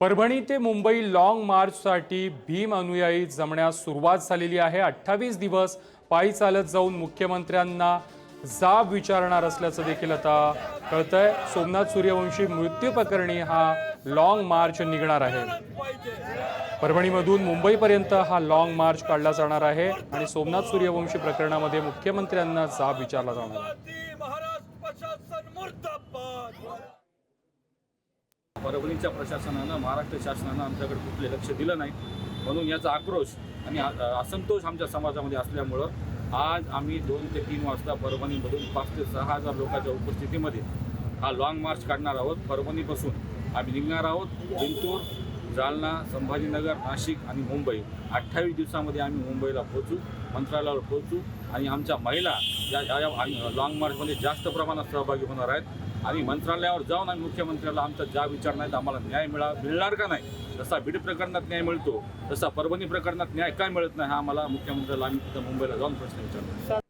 परभणी ते मुंबई लॉंग मार्चसाठी भीम अनुयायी जमण्यास सुरुवात झालेली आहे। 28 दिवस पायी चालत जाऊन मुख्यमंत्र्यांना जाब विचारणार असल्याचं देखील आता कळतंय। सोमनाथ सूर्यवंशी मृत्यू प्रकरणी हा लॉंग मार्च निघणार आहे। परभणीमधून मुंबईपर्यंत हा लॉंग मार्च काढला जाणार आहे आणि सोमनाथ सूर्यवंशी प्रकरणामध्ये मुख्यमंत्र्यांना जाब विचारला जाणार आहे। परभणीच्या प्रशासनानं, महाराष्ट्र शासनानं आमच्याकडे कुठले लक्ष दिलं नाही, म्हणून याचा आक्रोश आणि असंतोष आमच्या समाजामध्ये असल्यामुळं आज आम्ही 2 ते 3 वाजता परभणीमधून 5 ते 6 हजार लोकांच्या उपस्थितीमध्ये हा लॉंग मार्च काढणार आहोत। परभणीपासून आम्ही निघणार आहोत जिंतूर, जालना, संभाजीनगर, नाशिक आणि मुंबई। 28 दिवसामध्ये आम्ही मुंबईला पोहोचू, मंत्रालयावर पोहोचू आणि आमच्या महिला या लॉंग मार्चमध्ये जास्त प्रमाणात सहभागी होणार आहेत आणि मंत्रालयावर जाऊन आम्ही मुख्यमंत्र्याला आमचा जाब विचारणार, आम्हाला न्याय मिळणार का नाही। जसा बीड प्रकरणात न्याय मिळतो तसा परभणी प्रकरणात न्याय काय मिळत नाही, हा आम्हाला मुख्यमंत्र्याला आम्ही तिथं मुंबईला जाऊन प्रश्न विचारणार।